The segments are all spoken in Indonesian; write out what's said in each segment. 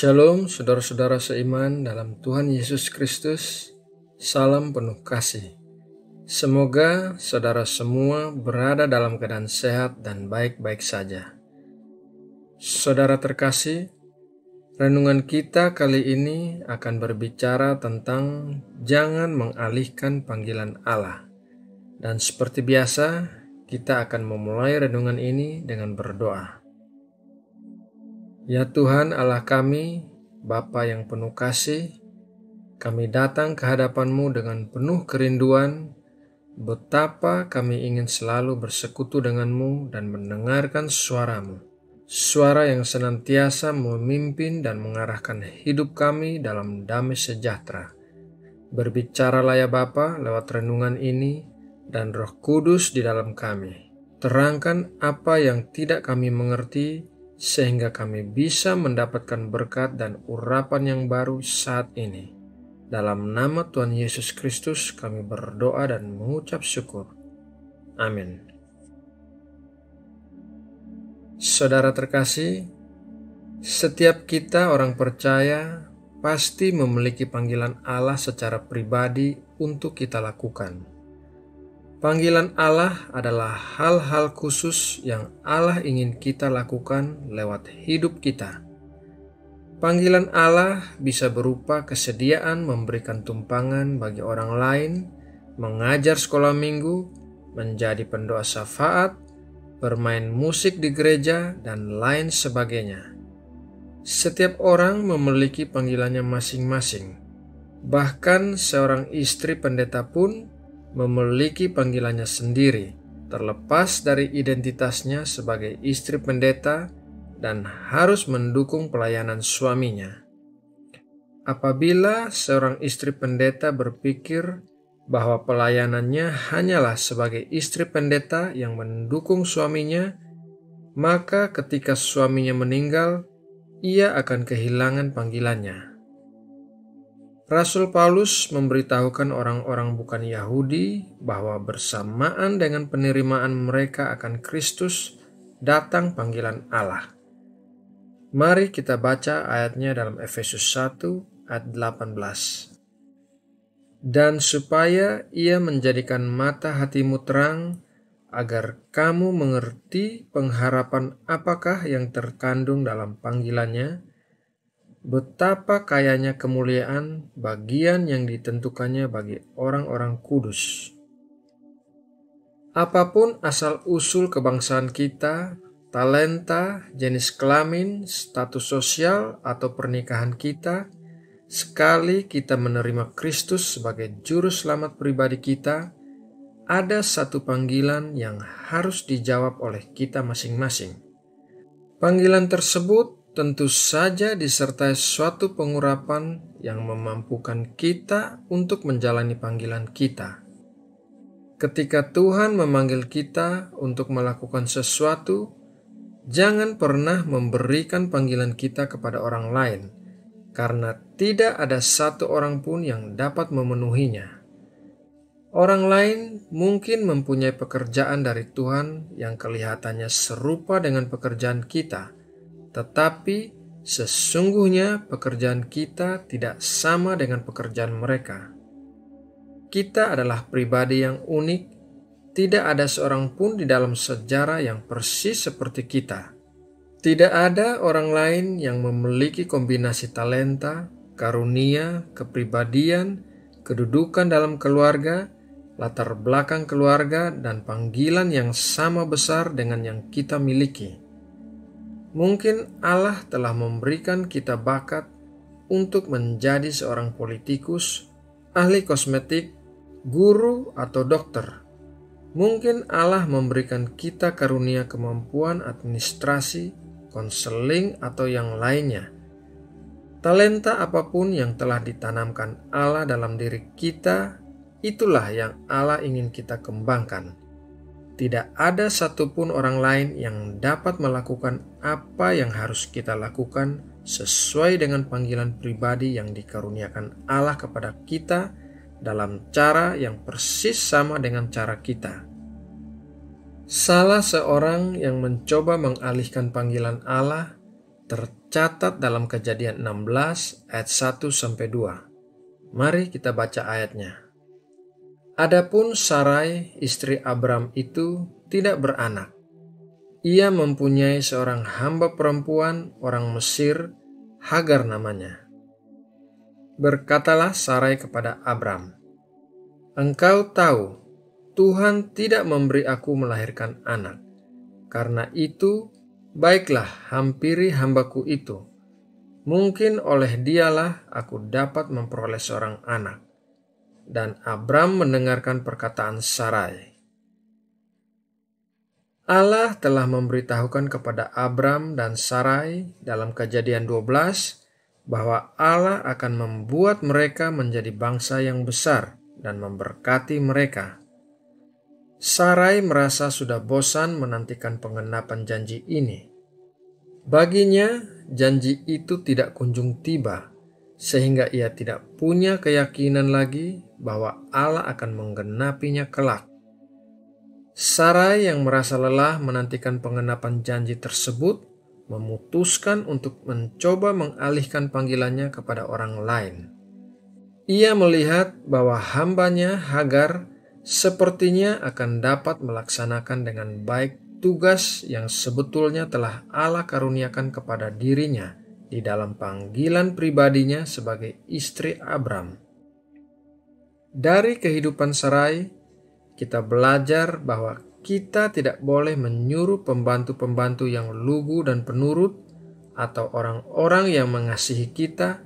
Shalom saudara-saudara seiman dalam Tuhan Yesus Kristus, salam penuh kasih. Semoga saudara semua berada dalam keadaan sehat dan baik-baik saja. Saudara terkasih, renungan kita kali ini akan berbicara tentang jangan mengalihkan panggilan Allah. Dan seperti biasa, kita akan memulai renungan ini dengan berdoa. Ya Tuhan Allah kami, Bapa yang penuh kasih, kami datang ke hadapan-Mu dengan penuh kerinduan, betapa kami ingin selalu bersekutu dengan-Mu dan mendengarkan suara-Mu. Suara yang senantiasa memimpin dan mengarahkan hidup kami dalam damai sejahtera. Berbicaralah ya Bapa lewat renungan ini dan Roh Kudus di dalam kami. Terangkan apa yang tidak kami mengerti, sehingga kami bisa mendapatkan berkat dan urapan yang baru saat ini. Dalam nama Tuhan Yesus Kristus kami berdoa dan mengucap syukur. Amin. Saudara terkasih, setiap kita orang percaya pasti memiliki panggilan Allah secara pribadi untuk kita lakukan. Panggilan Allah adalah hal-hal khusus yang Allah ingin kita lakukan lewat hidup kita. Panggilan Allah bisa berupa kesediaan memberikan tumpangan bagi orang lain, mengajar sekolah minggu, menjadi pendoa syafaat, bermain musik di gereja, dan lain sebagainya. Setiap orang memiliki panggilannya masing-masing. Bahkan seorang istri pendeta pun memiliki panggilannya sendiri, terlepas dari identitasnya sebagai istri pendeta dan harus mendukung pelayanan suaminya. Apabila seorang istri pendeta berpikir bahwa pelayanannya hanyalah sebagai istri pendeta yang mendukung suaminya, maka ketika suaminya meninggal, ia akan kehilangan panggilannya. Rasul Paulus memberitahukan orang-orang bukan Yahudi bahwa bersamaan dengan penerimaan mereka akan Kristus datang panggilan Allah. Mari kita baca ayatnya dalam Efesus 1 ayat 18. Dan supaya ia menjadikan mata hatimu terang, agar kamu mengerti pengharapan apakah yang terkandung dalam panggilannya, betapa kayanya kemuliaan bagian yang ditentukannya bagi orang-orang kudus. Apapun asal-usul kebangsaan kita, talenta, jenis kelamin, status sosial, atau pernikahan kita, sekali kita menerima Kristus sebagai juru selamat pribadi kita, ada satu panggilan yang harus dijawab oleh kita masing-masing. Panggilan tersebut tentu saja disertai suatu pengurapan yang memampukan kita untuk menjalani panggilan kita. Ketika Tuhan memanggil kita untuk melakukan sesuatu, jangan pernah memberikan panggilan kita kepada orang lain, karena tidak ada satu orang pun yang dapat memenuhinya. Orang lain mungkin mempunyai pekerjaan dari Tuhan yang kelihatannya serupa dengan pekerjaan kita, tetapi sesungguhnya pekerjaan kita tidak sama dengan pekerjaan mereka. Kita adalah pribadi yang unik, tidak ada seorang pun di dalam sejarah yang persis seperti kita. Tidak ada orang lain yang memiliki kombinasi talenta, karunia, kepribadian, kedudukan dalam keluarga, latar belakang keluarga, dan panggilan yang sama besar dengan yang kita miliki. Mungkin Allah telah memberikan kita bakat untuk menjadi seorang politikus, ahli kosmetik, guru, atau dokter. Mungkin Allah memberikan kita karunia kemampuan administrasi, konseling, atau yang lainnya. Talenta apapun yang telah ditanamkan Allah dalam diri kita, itulah yang Allah ingin kita kembangkan. Tidak ada satupun orang lain yang dapat melakukan apa yang harus kita lakukan sesuai dengan panggilan pribadi yang dikaruniakan Allah kepada kita dalam cara yang persis sama dengan cara kita. Salah seorang yang mencoba mengalihkan panggilan Allah tercatat dalam Kejadian 16 ayat 1-2. Mari kita baca ayatnya. Adapun Sarai, istri Abram itu tidak beranak. Ia mempunyai seorang hamba perempuan orang Mesir, Hagar namanya. Berkatalah Sarai kepada Abram, "Engkau tahu, Tuhan tidak memberi aku melahirkan anak. Karena itu, baiklah hampiri hambaku itu. Mungkin oleh dialah aku dapat memperoleh seorang anak." Dan Abram mendengarkan perkataan Sarai. Allah telah memberitahukan kepada Abram dan Sarai dalam Kejadian 12 bahwa Allah akan membuat mereka menjadi bangsa yang besar dan memberkati mereka. Sarai merasa sudah bosan menantikan penggenapan janji ini. Baginya, janji itu tidak kunjung tiba, sehingga ia tidak punya keyakinan lagi bahwa Allah akan menggenapinya kelak. Sarai yang merasa lelah menantikan penggenapan janji tersebut memutuskan untuk mencoba mengalihkan panggilannya kepada orang lain. Ia melihat bahwa hambanya Hagar sepertinya akan dapat melaksanakan dengan baik tugas yang sebetulnya telah Allah karuniakan kepada dirinya di dalam panggilan pribadinya sebagai istri Abram. Dari kehidupan Sarai, kita belajar bahwa kita tidak boleh menyuruh pembantu-pembantu yang lugu dan penurut atau orang-orang yang mengasihi kita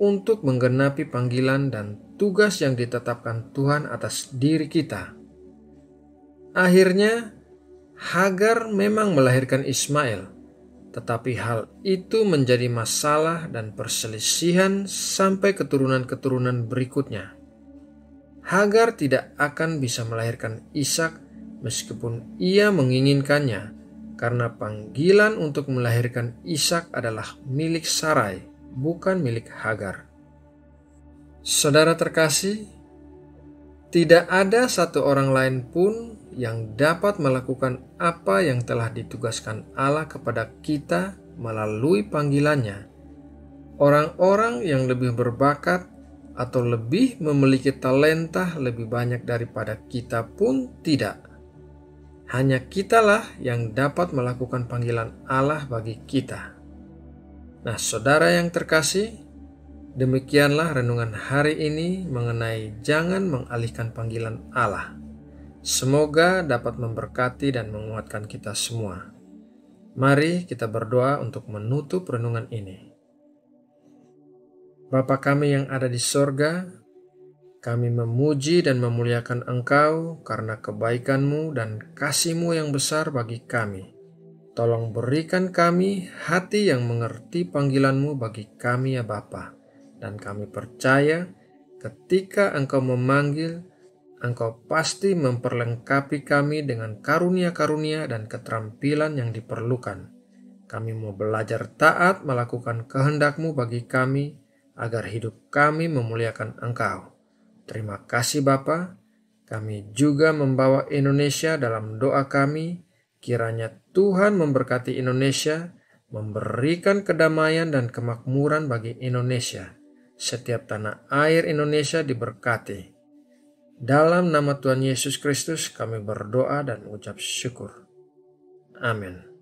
untuk menggenapi panggilan dan tugas yang ditetapkan Tuhan atas diri kita. Akhirnya, Hagar memang melahirkan Ismail, tetapi hal itu menjadi masalah dan perselisihan sampai keturunan-keturunan berikutnya. Hagar tidak akan bisa melahirkan Ishak meskipun ia menginginkannya, karena panggilan untuk melahirkan Ishak adalah milik Sarai, bukan milik Hagar. Saudara terkasih, tidak ada satu orang lain pun yang dapat melakukan apa yang telah ditugaskan Allah kepada kita melalui panggilannya. Orang-orang yang lebih berbakat atau lebih memiliki talenta lebih banyak daripada kita pun tidak. Hanya kitalah yang dapat melakukan panggilan Allah bagi kita. Nah, saudara yang terkasih, demikianlah renungan hari ini mengenai jangan mengalihkan panggilan Allah. Semoga dapat memberkati dan menguatkan kita semua. Mari kita berdoa untuk menutup renungan ini. Bapa kami yang ada di sorga, kami memuji dan memuliakan Engkau karena kebaikan-Mu dan kasih-Mu yang besar bagi kami. Tolong berikan kami hati yang mengerti panggilan-Mu bagi kami ya Bapa. Dan kami percaya ketika Engkau memanggil, Engkau pasti memperlengkapi kami dengan karunia-karunia dan keterampilan yang diperlukan. Kami mau belajar taat melakukan kehendak-Mu bagi kami, agar hidup kami memuliakan Engkau. Terima kasih Bapa. Kami juga membawa Indonesia dalam doa kami. Kiranya Tuhan memberkati Indonesia, memberikan kedamaian dan kemakmuran bagi Indonesia. Setiap tanah air Indonesia diberkati. Dalam nama Tuhan Yesus Kristus kami berdoa dan mengucap syukur. Amin.